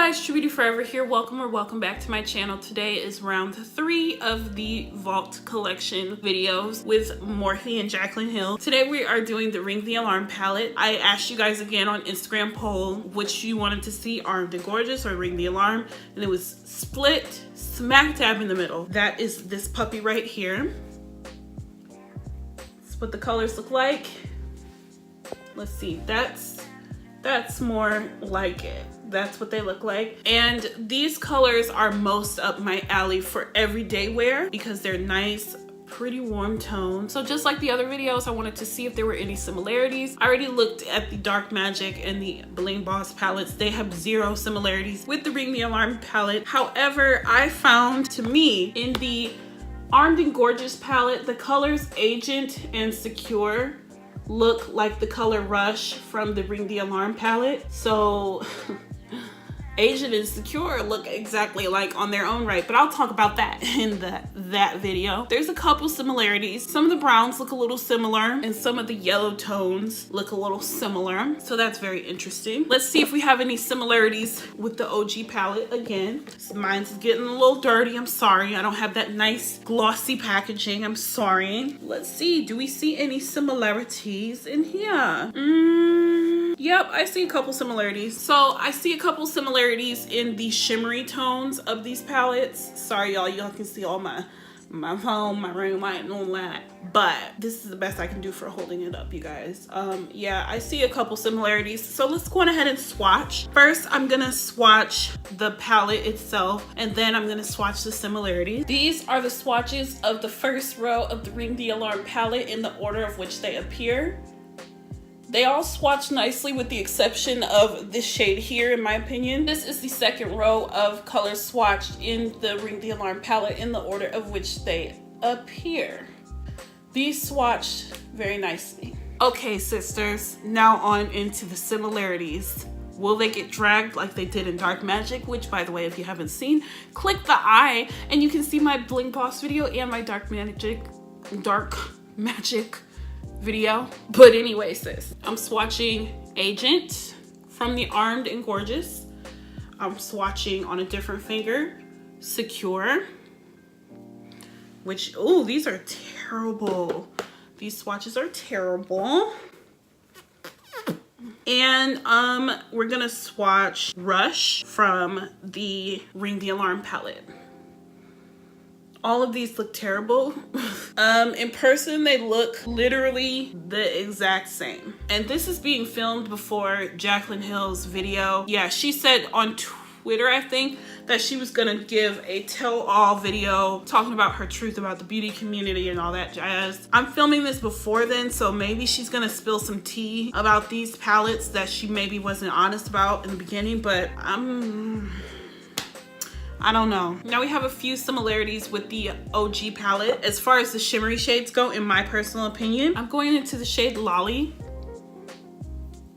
guys, True Beauty Forever here. Welcome or welcome back to my channel. Today is round 3 of the Vault collection videos with Morphe and Jaclyn Hill. Today we are doing the Ring the Alarm palette. I asked you guys again on Instagram poll which you wanted to see, Armed and Gorgeous or Ring the Alarm, and it was split smack dab in the middle. That is this puppy right here. That's what the colors look like. Let's see, that's more like it. That's what they look like. And these colors are most up my alley for everyday wear because they're nice, pretty warm tone. So just like the other videos, I wanted to see if there were any similarities. I already looked at the Dark Magic and the Bling Boss palettes. They have zero similarities with the Ring the Alarm palette. However, I found, to me, in the Armed and Gorgeous palette, the colors Agent and Secure look like the color Rush from the Ring the Alarm palette. So Agent and Secure look exactly like on their own right, but I'll talk about that in that video. There's a couple similarities. Some of the browns look a little similar and some of the yellow tones look a little similar. So that's very interesting. Let's see if we have any similarities with the OG palette again. Mine's getting a little dirty. I'm sorry. I don't have that nice glossy packaging. I'm sorry. Let's see. Do we see any similarities in here? Yep, I see a couple similarities. So I see a couple similarities in the shimmery tones of these palettes. Sorry, y'all can see all my phone, my ring light, and all that. But this is the best I can do for holding it up, you guys. Yeah, I see a couple similarities. So let's go on ahead and swatch. First, I'm gonna swatch the palette itself, and then I'm gonna swatch the similarities. These are the swatches of the first row of the Ring the Alarm palette in the order of which they appear. They all swatch nicely with the exception of this shade here, in my opinion. This is the second row of colors swatched in the Ring the Alarm palette in the order of which they appear. These swatched very nicely. Okay, sisters, now on into the similarities. Will they get dragged like they did in Dark Magic? Which, by the way, if you haven't seen, click the eye and you can see my Bling Boss video and my Dark Magic video. But anyway, sis, I'm swatching Agent from the Armed and Gorgeous. I'm swatching on a different finger Secure, which, oh, these are terrible. These swatches are terrible. And we're gonna swatch Rush from the Ring the Alarm palette. All of these look terrible. In person, they look literally the exact same. And this is being filmed before Jaclyn Hill's video. Yeah, she said on Twitter, I think, that she was gonna give a tell-all video talking about her truth about the beauty community and all that jazz. I'm filming this before then, so maybe she's gonna spill some tea about these palettes that she maybe wasn't honest about in the beginning, but I don't know. Now we have a few similarities with the OG palette. As far as the shimmery shades go, in my personal opinion, I'm going into the shade Lolly.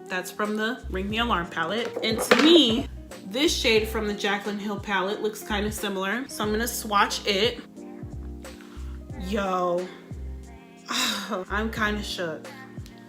That's from the Ring the Alarm palette. And to me, this shade from the Jaclyn Hill palette looks kind of similar. So I'm gonna swatch it. Yo, I'm kind of shook.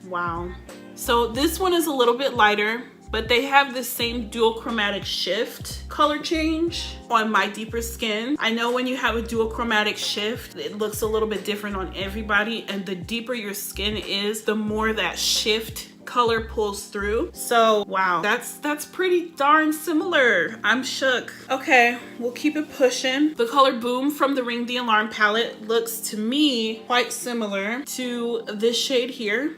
Wow. So this one is a little bit lighter, but they have the same dual chromatic shift color change on my deeper skin. I know when you have a dual chromatic shift, it looks a little bit different on everybody, and the deeper your skin is, the more that shift color pulls through. So wow, that's pretty darn similar. I'm shook. Okay, we'll keep it pushing. The color Boom from the Ring the Alarm palette looks to me quite similar to this shade here.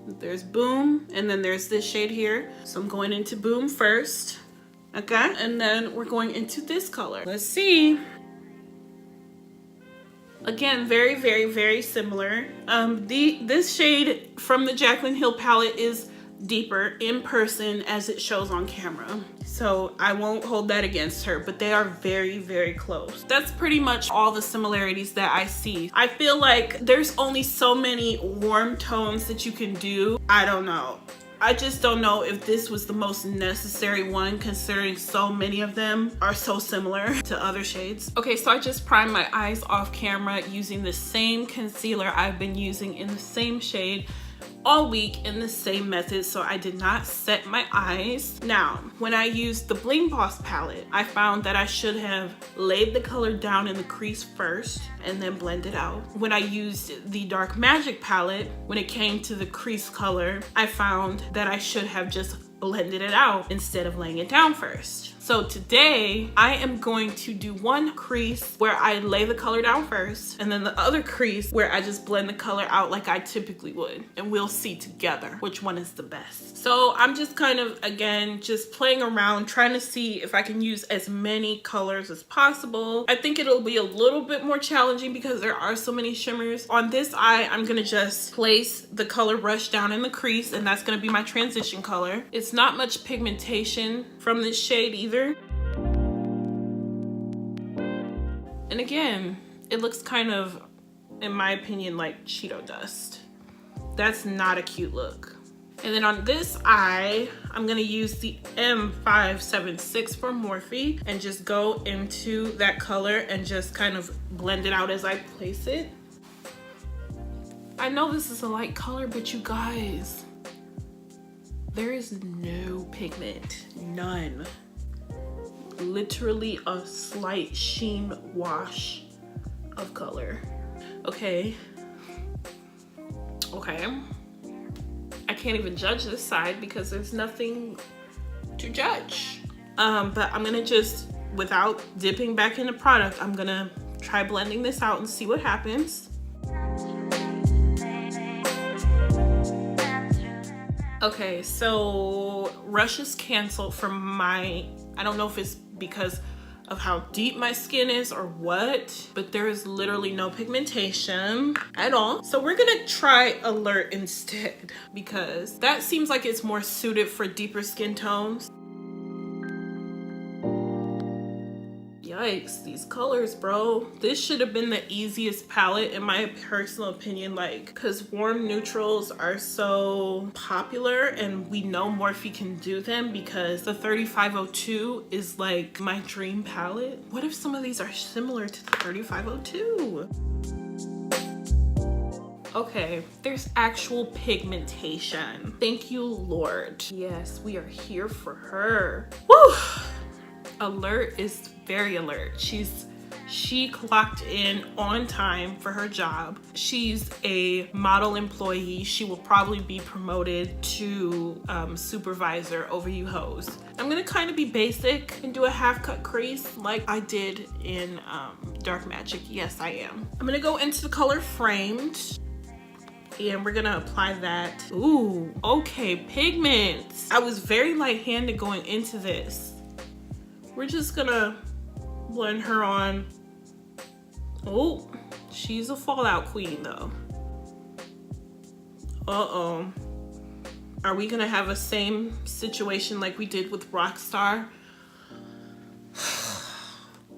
There's Boom, and then there's this shade here. So I'm going into Boom first, okay? And then we're going into this color. Let's see. Again, very, very, very similar. This shade from the Jaclyn Hill palette is deeper in person as it shows on camera. So I won't hold that against her, but they are very, very close. That's pretty much all the similarities that I see. I feel like there's only so many warm tones that you can do. I don't know. I just don't know if this was the most necessary one, considering so many of them are so similar to other shades. Okay, so I just primed my eyes off camera using the same concealer I've been using in the same shade all week in the same method, so I did not set my eyes. Now, when I used the Bling Boss palette, I found that I should have laid the color down in the crease first and then blend it out. When I used the Dark Magic palette, when it came to the crease color, I found that I should have just blended it out instead of laying it down first. So today I am going to do one crease where I lay the color down first, and then the other crease where I just blend the color out like I typically would, and we'll see together which one is the best. So I'm just kind of, again, just playing around, trying to see if I can use as many colors as possible. I think it'll be a little bit more challenging because there are so many shimmers. On this eye, I'm gonna just place the color brush down in the crease, and that's gonna be my transition color. It's not much pigmentation from this shade either. And again, it looks kind of, in my opinion, like Cheeto dust. That's not a cute look. And then on this eye, I'm gonna use the M576 from Morphe and just go into that color and just kind of blend it out as I place it. I know this is a light color, but you guys, there is no pigment, none. Literally a slight sheen wash of color. Okay. I can't even judge this side because there's nothing to judge. But I'm gonna just, without dipping back into product, I'm gonna try blending this out and see what happens. Okay, so Rush is canceled from my, I don't know if it's because of how deep my skin is or what, but there is literally no pigmentation at all. So we're gonna try Alert instead because that seems like it's more suited for deeper skin tones. Yikes, these colors, bro. This should have been the easiest palette in my personal opinion, like, because warm neutrals are so popular and we know Morphe can do them because the 3502 is like my dream palette. What if some of these are similar to the 3502? Okay, there's actual pigmentation. Thank you, Lord. Yes, we are here for her. Woo! Alert is very alert. She clocked in on time for her job. She's a model employee. She will probably be promoted to supervisor over you hoes. I'm gonna kind of be basic and do a half cut crease like I did in Dark Magic. Yes, I am. I'm gonna go into the color Framed and we're gonna apply that. Ooh, okay, pigments. I was very light-handed going into this. We're just gonna blend her on. Oh, she's a fallout queen though. Uh-oh. Are we gonna have a same situation like we did with Rockstar?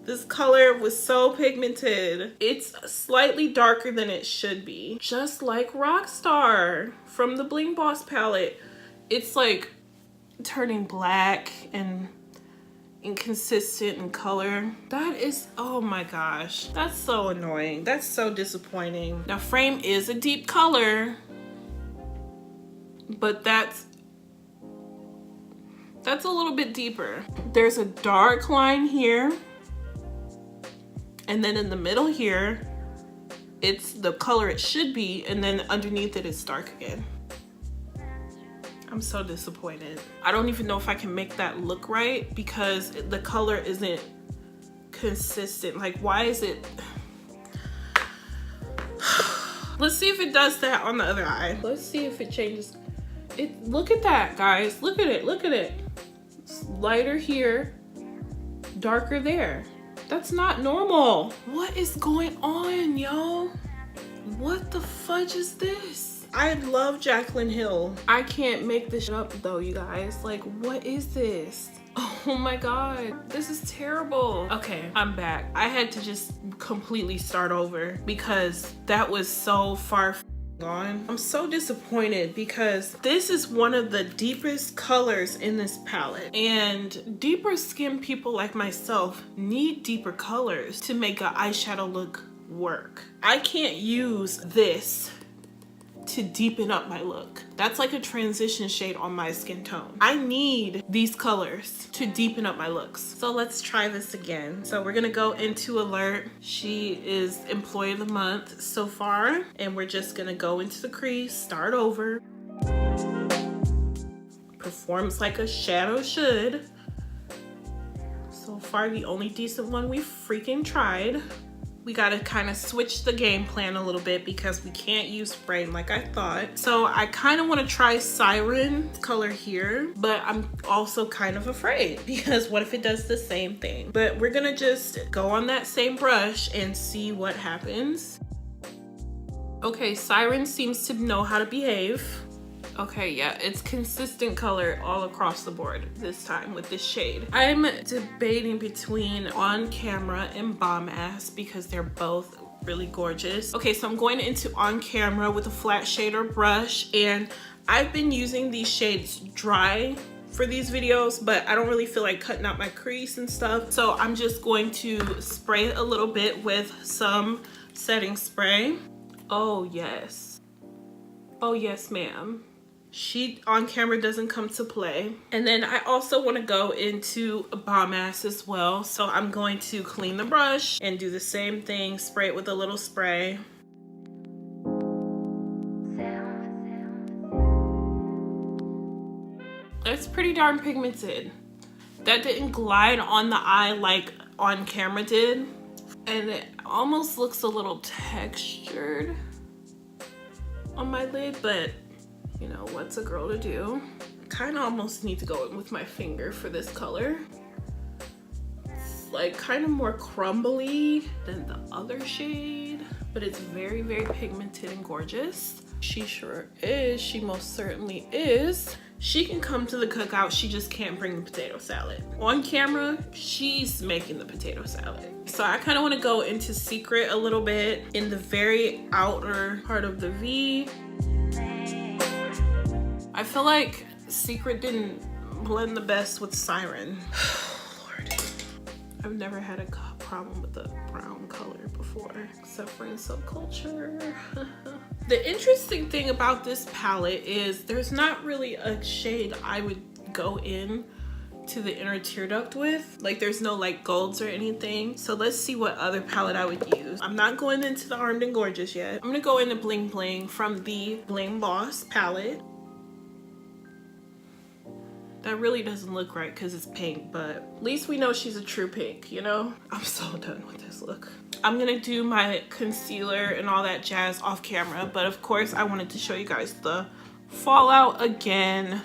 This color was so pigmented. It's slightly darker than it should be. Just like Rockstar from the Bling Boss palette. It's like turning black and inconsistent in color. That is, oh my gosh, that's so annoying. That's so disappointing. Now Frame is a deep color, but that's a little bit deeper. There's a dark line here, and then in the middle here, it's the color it should be, and then underneath it, it's dark again. I'm so disappointed. I don't even know if I can make that look right because the color isn't consistent. Like, why is it? Let's see if it does that on the other eye. Let's see if it changes. Look at that, guys. Look at it, look at it. It's lighter here, darker there. That's not normal. What is going on, yo? What the fudge is this? I love Jaclyn Hill. I can't make this shit up though, you guys. Like, what is this? Oh my God, this is terrible. Okay, I'm back. I had to just completely start over because that was so far gone. I'm so disappointed because this is one of the deepest colors in this palette, and deeper skin people like myself need deeper colors to make an eyeshadow look work. I can't use this to deepen up my look. That's like a transition shade on my skin tone. I need these colors to deepen up my looks. So let's try this again. So we're gonna go into Alert. She is Employee of the Month so far. And we're just gonna go into the crease, start over. Performs like a shadow should. So far, the only decent one we freaking tried. We gotta kind of switch the game plan a little bit because we can't use spraying like I thought. So I kind of want to try Siren color here, but I'm also kind of afraid because what if it does the same thing? But we're gonna just go on that same brush and see what happens. Okay, Siren seems to know how to behave. Okay, yeah, it's consistent color all across the board this time with this shade. I'm debating between On Camera and Bomb Ass because they're both really gorgeous. Okay, so I'm going into On Camera with a flat shader brush, and I've been using these shades dry for these videos, but I don't really feel like cutting out my crease and stuff. So I'm just going to spray it a little bit with some setting spray. Oh yes. Oh yes, ma'am. She On Camera doesn't come to play. And then I also want to go into a Bomb Ass as well. So I'm going to clean the brush and do the same thing, spray it with a little spray. That's pretty darn pigmented. That didn't glide on the eye like On Camera did. And it almost looks a little textured on my lid, but you know, what's a girl to do? Kind of almost need to go in with my finger for this color. It's like kind of more crumbly than the other shade, but it's very, very pigmented and gorgeous. She sure is. She most certainly is. She can come to the cookout, she just can't bring the potato salad. On Camera, she's making the potato salad. So I kind of want to go into Secret a little bit in the very outer part of the V. I feel like Secret didn't blend the best with Siren. Lord, I've never had a problem with the brown color before, except for in Subculture. The interesting thing about this palette is there's not really a shade I would go in to the inner tear duct with. Like there's no like golds or anything. So let's see what other palette I would use. I'm not going into the Armed and Gorgeous yet. I'm gonna go into Bling Bling from the Bling Boss palette. That really doesn't look right because it's pink, but at least we know she's a true pink, you know? I'm so done with this look. I'm gonna do my concealer and all that jazz off camera, but of course I wanted to show you guys the fallout again.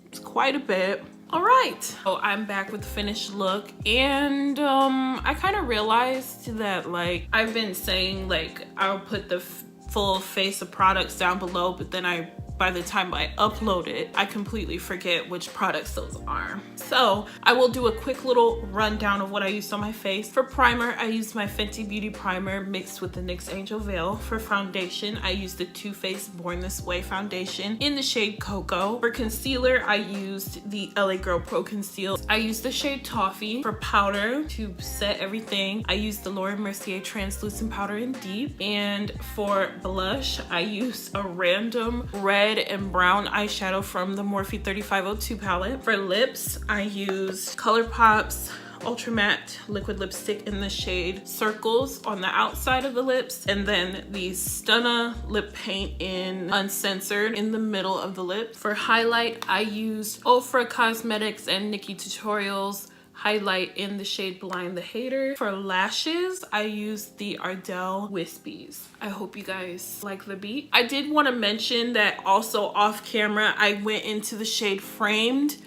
It's quite a bit. All right, so I'm back with the finished look, and I kind of realized that like I've been saying like I'll put the full face of products down below, but then by the time I upload it, I completely forget which products those are. So I will do a quick little rundown of what I used on my face. For primer, I used my Fenty Beauty primer mixed with the NYX Angel Veil. For foundation, I used the Too Faced Born This Way foundation in the shade Cocoa. For concealer, I used the LA Girl Pro Conceal. I used the shade Toffee. For powder, to set everything, I used the Laura Mercier Translucent Powder in Deep. And for blush, I used a random red and brown eyeshadow from the Morphe 3502 palette. For lips, I used ColourPop's Ultra Matte liquid lipstick in the shade Circles on the outside of the lips, and then the Stunna lip paint in Uncensored in the middle of the lip. For highlight, I used Ofra Cosmetics and Nikki Tutorials highlight in the shade Blind the Hater. For lashes, I used the Ardell Wispies. I hope you guys like the beat. I did want to mention that also off camera, I went into the shade Framed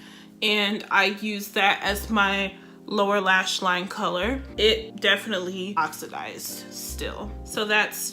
and I used that as my lower lash line color. It definitely oxidized still. So that's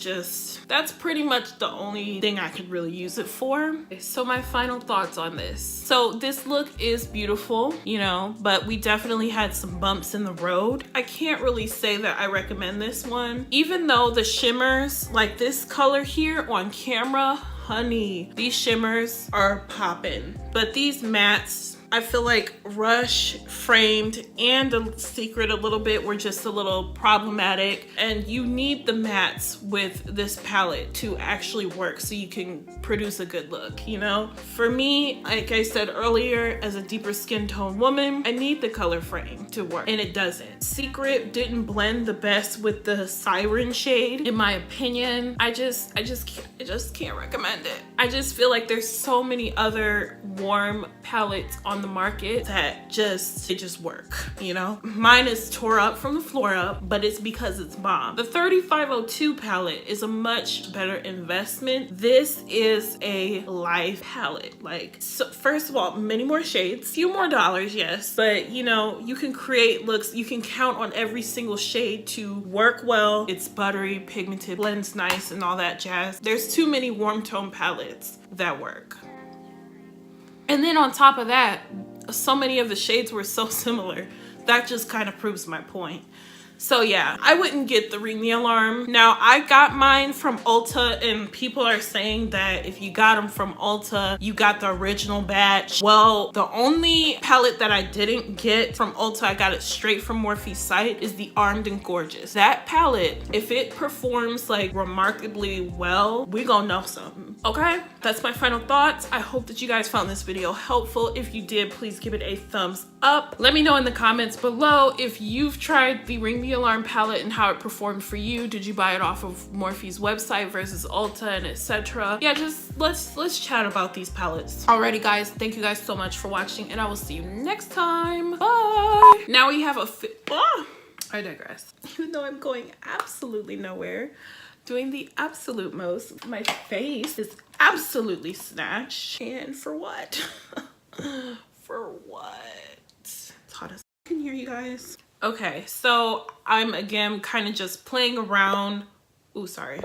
pretty much the only thing I could really use it for. So my final thoughts on this. So this look is beautiful, you know, but we definitely had some bumps in the road. I can't really say that I recommend this one. Even though the shimmers, like this color here on camera, honey, these shimmers are popping. But these mattes, I feel like Rush, Framed, and The Secret a little bit were just a little problematic, and you need the mattes with this palette to actually work so you can produce a good look, you know? For me, like I said earlier, as a deeper skin tone woman, I need the color frame to work, and it doesn't. Secret didn't blend the best with the Siren shade, in my opinion. I just can't recommend it. I just feel like there's so many other warm palettes on the market that just work, you know? Mine is tore up from the floor up, but it's because it's bomb. The 3502 palette is a much better investment. This is a life palette. Like, so first of all, many more shades, few more dollars, yes, but you know, you can create looks, you can count on every single shade to work well. It's buttery, pigmented, blends nice, and all that jazz. There's too many warm tone palettes that work. And then on top of that, so many of the shades were so similar. That just kind of proves my point. So yeah, I wouldn't get the Ring the Alarm. Now, I got mine from Ulta, and people are saying that if you got them from Ulta, you got the original batch. Well, the only palette that I didn't get from Ulta, I got it straight from Morphe's site, is the Armed and Gorgeous. That palette, if it performs like remarkably well, we gonna know something, okay? That's my final thoughts. I hope that you guys found this video helpful. If you did, please give it a thumbs up. Let me know in the comments below if you've tried the Ring the Alarm palette and how it performed for you. Did you buy it off of Morphe's website versus Ulta and etc.? Yeah, just let's chat about these palettes. Alrighty guys, thank you guys so much for watching, and I will see you next time. Bye. Now we have I digress. Even though I'm going absolutely nowhere, doing the absolute most, my face is absolutely snatched. And for what? For what? It's hot as in here, you guys. Okay, so I'm again kind of just playing around. Ooh, sorry.